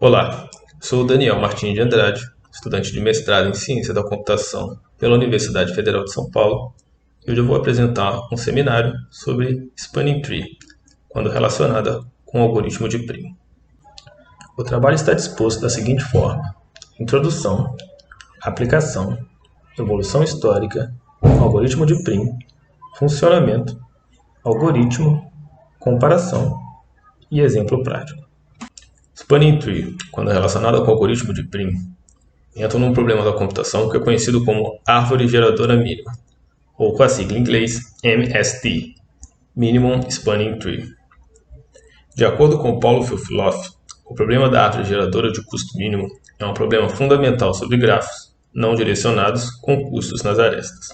Olá, sou o Daniel Martins de Andrade, estudante de mestrado em Ciência da Computação pela Universidade Federal de São Paulo, e hoje eu vou apresentar um seminário sobre Spanning Tree, quando relacionada com o algoritmo de Prim. O trabalho está disposto da seguinte forma: introdução, aplicação, evolução histórica, algoritmo de Prim, funcionamento, algoritmo, comparação e exemplo prático. Spanning Tree, quando relacionada com o algoritmo de Prim, entra num problema da computação que é conhecido como árvore geradora mínima, ou com a sigla em inglês MST, Minimum Spanning Tree. De acordo com Paulo Filfiloff, o problema da árvore geradora de custo mínimo é um problema fundamental sobre grafos não direcionados com custos nas arestas.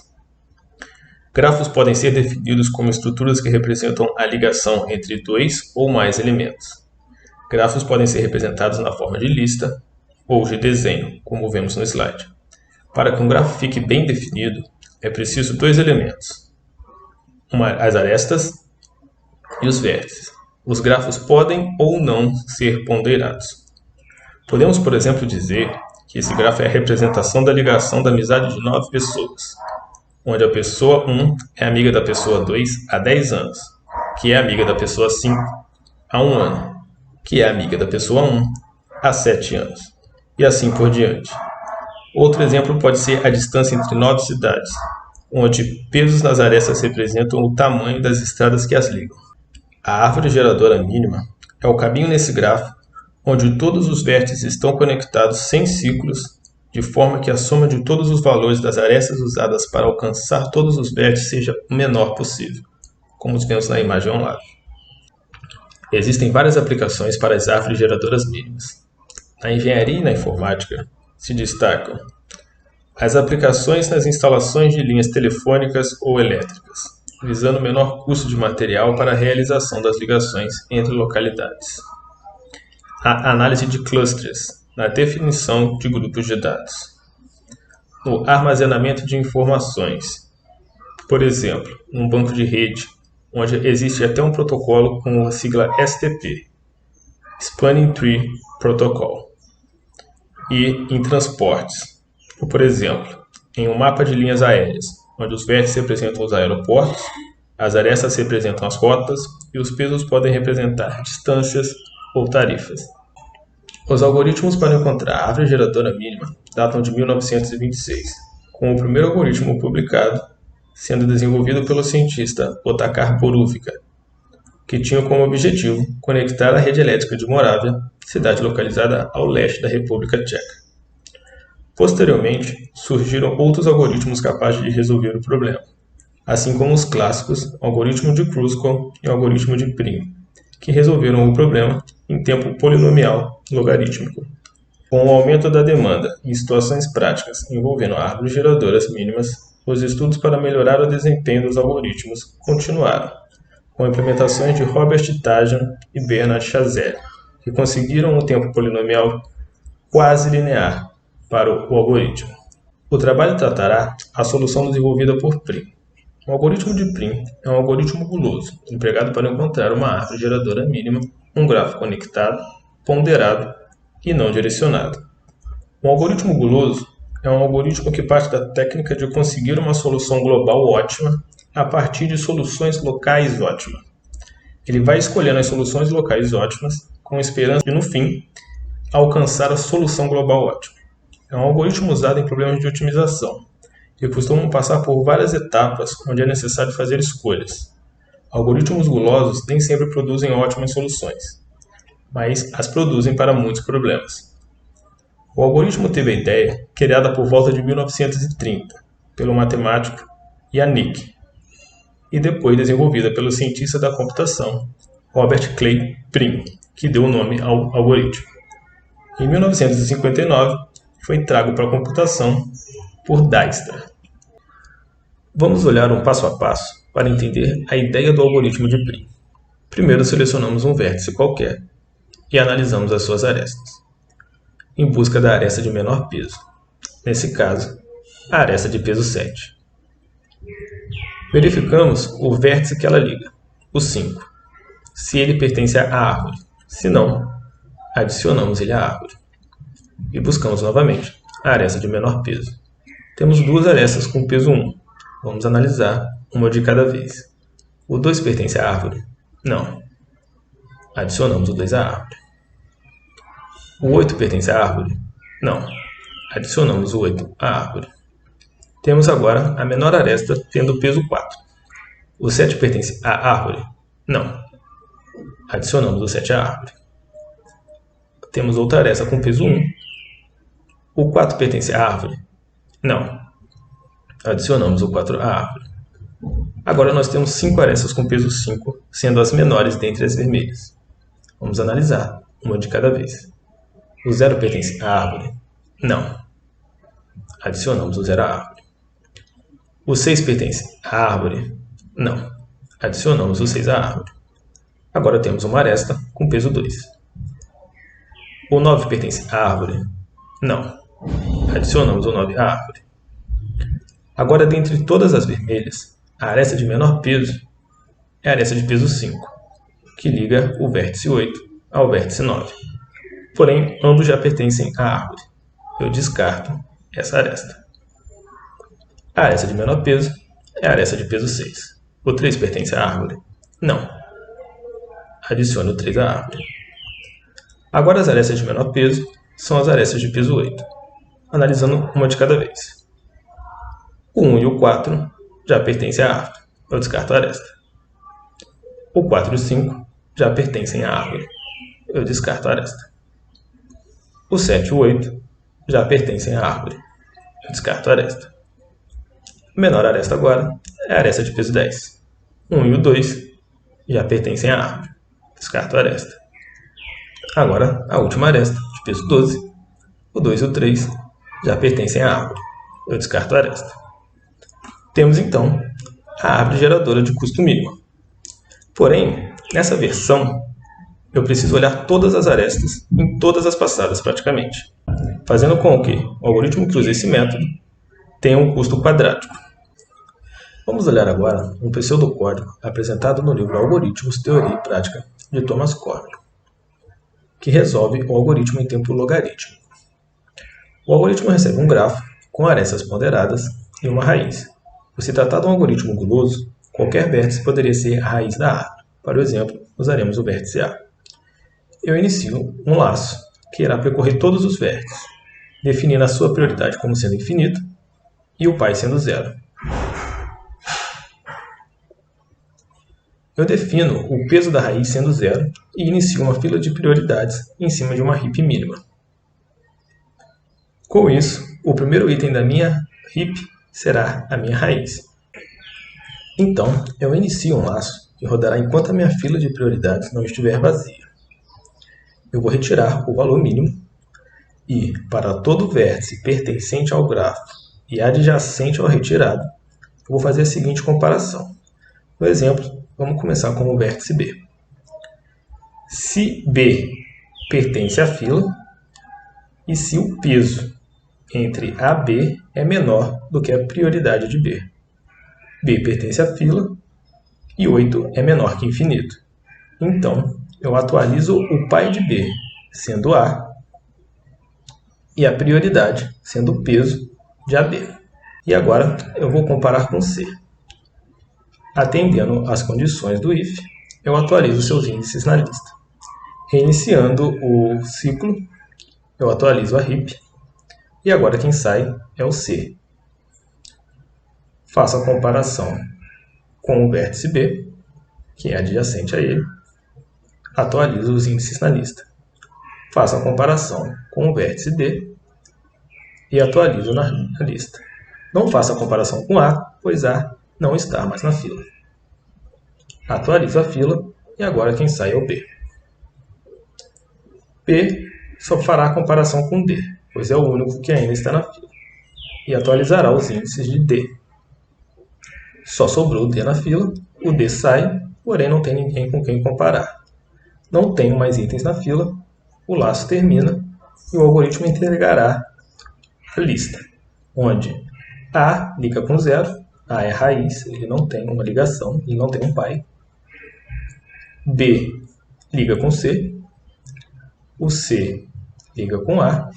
Grafos podem ser definidos como estruturas que representam a ligação entre dois ou mais elementos. Grafos podem ser representados na forma de lista ou de desenho, como vemos no slide. Para que um grafo fique bem definido, é preciso dois elementos: as arestas e os vértices. Os grafos podem ou não ser ponderados. Podemos, por exemplo, dizer que esse grafo é a representação da ligação da amizade de 9 pessoas, onde a pessoa 1 é amiga da pessoa 2 há 10 anos, que é amiga da pessoa 5 há 1 ano, que é amiga da pessoa 1 há 7 anos, e assim por diante. Outro exemplo pode ser a distância entre 9 cidades, onde pesos nas arestas representam o tamanho das estradas que as ligam. A árvore geradora mínima é o caminho nesse grafo onde todos os vértices estão conectados sem ciclos, de forma que a soma de todos os valores das arestas usadas para alcançar todos os vértices seja o menor possível, como vemos na imagem ao lado. Existem várias aplicações para as árvores geradoras mínimas. Na engenharia e na informática se destacam as aplicações nas instalações de linhas telefônicas ou elétricas, visando o menor custo de material para a realização das ligações entre localidades. A análise de clusters, na definição de grupos de dados. No armazenamento de informações, por exemplo, num banco de rede, onde existe até um protocolo com a sigla STP, Spanning Tree Protocol. E em transportes, por exemplo, em um mapa de linhas aéreas, onde os vértices representam os aeroportos, as arestas representam as rotas e os pesos podem representar distâncias ou tarifas. Os algoritmos para encontrar a árvore geradora mínima datam de 1926, com o primeiro algoritmo publicado sendo desenvolvido pelo cientista Otakar Boruvka, que tinha como objetivo conectar a rede elétrica de Moravia, cidade localizada ao leste da República Tcheca. Posteriormente, surgiram outros algoritmos capazes de resolver o problema, assim como os clássicos o algoritmo de Kruskal e o algoritmo de Prim, que resolveram o problema em tempo polinomial logarítmico. Com o aumento da demanda em situações práticas envolvendo árvores geradoras mínimas, os estudos para melhorar o desempenho dos algoritmos continuaram, com implementações de Robert Tajan e Bernard Chazelle, que conseguiram um tempo polinomial quase linear para o algoritmo. O trabalho tratará a solução desenvolvida por Prim. O algoritmo de Prim é um algoritmo guloso, empregado para encontrar uma árvore geradora mínima, um grafo conectado, ponderado e não direcionado. Um algoritmo guloso é um algoritmo que parte da técnica de conseguir uma solução global ótima a partir de soluções locais ótimas. Ele vai escolhendo as soluções locais ótimas com esperança de, no fim, alcançar a solução global ótima. É um algoritmo usado em problemas de otimização e costumam passar por várias etapas onde é necessário fazer escolhas. Algoritmos gulosos nem sempre produzem ótimas soluções, mas as produzem para muitos problemas. O algoritmo teve a ideia criada por volta de 1930 pelo matemático Yannick e depois desenvolvida pelo cientista da computação Robert Clay Prim, que deu o nome ao algoritmo. Em 1959, foi trago para a computação por Dijkstra. Vamos olhar um passo a passo para entender a ideia do algoritmo de Prim. Primeiro selecionamos um vértice qualquer e analisamos as suas arestas, em busca da aresta de menor peso, nesse caso, a aresta de peso 7. Verificamos o vértice que ela liga, o 5, se ele pertence à árvore, se não, Adicionamos ele à árvore. E buscamos novamente a aresta de menor peso. Temos duas arestas com peso 1. Vamos analisar uma de cada vez. O 2 pertence à árvore? Não. Adicionamos o 2 à árvore. O 8 pertence à árvore? Não. Adicionamos o 8 à árvore. Temos agora a menor aresta tendo peso 4. O 7 pertence à árvore? Não. Adicionamos o 7 à árvore. Temos outra aresta com peso 1. O 4 pertence à árvore? Não. Adicionamos o 4 à árvore. Agora nós temos 5 arestas com peso 5, sendo as menores dentre as vermelhas. Vamos analisar, uma de cada vez. O 0 pertence à árvore? Não. Adicionamos o 0 à árvore. O 6 pertence à árvore? Não. Adicionamos o 6 à árvore. Agora temos uma aresta com peso 2. O 9 pertence à árvore? Não. Adicionamos o 9 à árvore. Agora, dentre todas as vermelhas, a aresta de menor peso é a aresta de peso 5, que liga o vértice 8 ao vértice 9. Porém, ambos já pertencem à árvore. Eu descarto essa aresta. A aresta de menor peso é a aresta de peso 6. O 3 pertence à árvore? Não. Adicione o 3 à árvore. Agora as arestas de menor peso são as arestas de peso 8, analisando uma de cada vez. O 1 e o 4 já pertencem à árvore. Eu descarto a aresta. O 4 e o 5 já pertencem à árvore. Eu descarto a aresta. O 7 e o 8 já pertencem à árvore. Eu descarto a aresta. A menor aresta agora é a aresta de peso 10. O 1 e o 2 já pertencem à árvore. Descarto a aresta. Agora, a última aresta, de peso 12. O 2 e o 3 já pertencem à árvore. Eu descarto a aresta. Temos, então, a árvore geradora de custo mínimo. Porém, nessa versão, eu preciso olhar todas as arestas em todas as passadas, praticamente, fazendo com que o algoritmo que usa esse método tenha um custo quadrático. Vamos olhar agora um pseudocódigo apresentado no livro Algoritmos, Teoria e Prática, de Thomas Corley, que resolve o algoritmo em tempo logarítmico. O algoritmo recebe um grafo com arestas ponderadas e uma raiz. Por se tratar de um algoritmo guloso, qualquer vértice poderia ser a raiz da árvore. Para o exemplo, usaremos o vértice A. Eu inicio um laço que irá percorrer todos os vértices, definindo a sua prioridade como sendo infinita e o pai sendo 0. Eu defino o peso da raiz sendo 0 e inicio uma fila de prioridades em cima de uma heap mínima. Com isso, o primeiro item da minha heap será a minha raiz. Então, eu inicio um laço que rodará enquanto a minha fila de prioridades não estiver vazia. Eu vou retirar o valor mínimo e, para todo vértice pertencente ao grafo e adjacente ao retirado, eu vou fazer a seguinte comparação. No exemplo, vamos começar com o vértice B. Se B pertence à fila e se o peso entre A e B é menor do que a prioridade de B. B pertence à fila e 8 é menor que infinito. Então, eu atualizo o pai de B, sendo A, e a prioridade, sendo o peso de AB. E agora, eu vou comparar com C. Atendendo às condições do if, eu atualizo seus índices na lista. Reiniciando o ciclo, eu atualizo a heap, e agora quem sai é o C. Faço a comparação com o vértice B, que é adjacente a ele. Atualizo os índices na lista. Faço a comparação com o vértice D e atualizo na lista. Não faço a comparação com A, pois A não está mais na fila. Atualizo a fila e agora quem sai é o B. B só fará a comparação com D, pois é o único que ainda está na fila, e atualizará os índices de D. Só sobrou o D na fila, o D sai, porém não tem ninguém com quem comparar. Não tenho mais itens na fila, o laço termina e o algoritmo entregará a lista, onde A liga com 0, A é a raiz, ele não tem uma ligação, ele não tem um pai. B liga com C, o C liga com A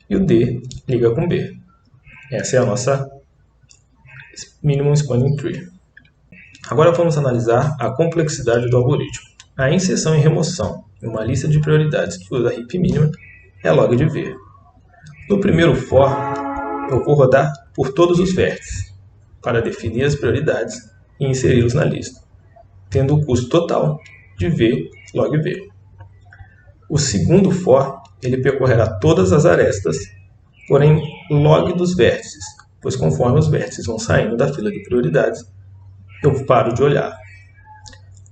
e o D liga com B. Essa é a nossa Minimum Spanning Tree. Agora vamos analisar a complexidade do algoritmo. A inserção e remoção em uma lista de prioridades que usa heap mínima é log de V. No primeiro for, eu vou rodar por todos os vértices para definir as prioridades e inseri-los na lista, tendo o custo total de V log V. O segundo for, ele percorrerá todas as arestas, porém log dos vértices, pois conforme os vértices vão saindo da fila de prioridades, eu paro de olhar.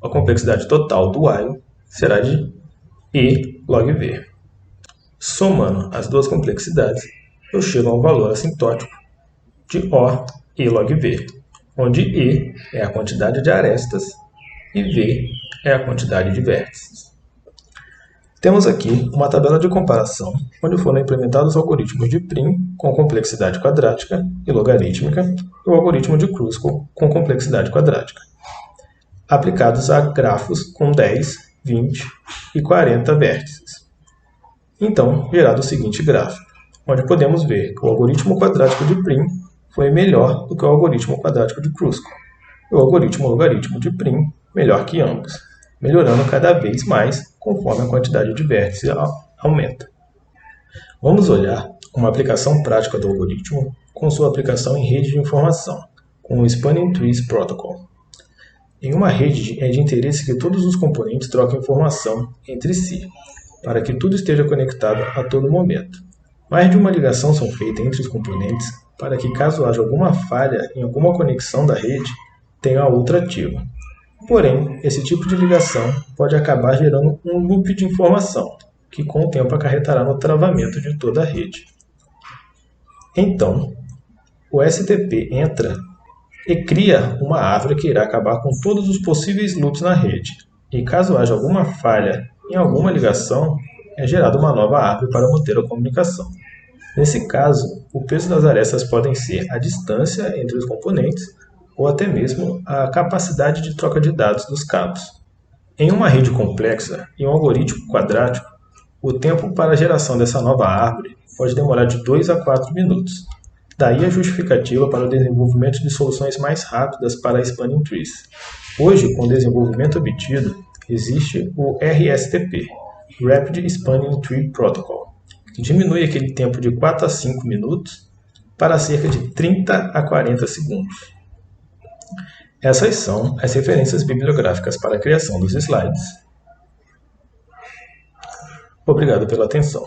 A complexidade total do while será de E log V. Somando as duas complexidades, eu chego a um valor assintótico de O E log V, onde E é a quantidade de arestas e V é a quantidade de vértices. Temos aqui uma tabela de comparação, onde foram implementados algoritmos de Prim com complexidade quadrática e logarítmica e o algoritmo de Kruskal com complexidade quadrática, aplicados a grafos com 10, 20 e 40 vértices. Então, gerado o seguinte gráfico, onde podemos ver que o algoritmo quadrático de Prim foi melhor do que o algoritmo quadrático de Kruskal, e o algoritmo logaritmo de Prim melhor que ambos, melhorando cada vez mais conforme a quantidade de vértices aumenta. Vamos olhar uma aplicação prática do algoritmo com sua aplicação em rede de informação, com o Spanning Trees Protocol. Em uma rede é de interesse que todos os componentes troquem informação entre si, para que tudo esteja conectado a todo momento. Mais de uma ligação são feitas entre os componentes para que, caso haja alguma falha em alguma conexão da rede, tenha a outra ativa. Porém, esse tipo de ligação pode acabar gerando um loop de informação, que com o tempo acarretará no travamento de toda a rede. Então, o STP entra e cria uma árvore que irá acabar com todos os possíveis loops na rede. E caso haja alguma falha em alguma ligação, é gerada uma nova árvore para manter a comunicação. Nesse caso, o peso das arestas podem ser a distância entre os componentes ou até mesmo a capacidade de troca de dados dos cabos. Em uma rede complexa e um algoritmo quadrático, o tempo para a geração dessa nova árvore pode demorar de 2 a 4 minutos. Daí a justificativa para o desenvolvimento de soluções mais rápidas para Spanning Trees. Hoje, com o desenvolvimento obtido, existe o RSTP, Rapid Spanning Tree Protocol, que diminui aquele tempo de 4 a 5 minutos para cerca de 30 a 40 segundos. Essas são as referências bibliográficas para a criação dos slides. Obrigado pela atenção.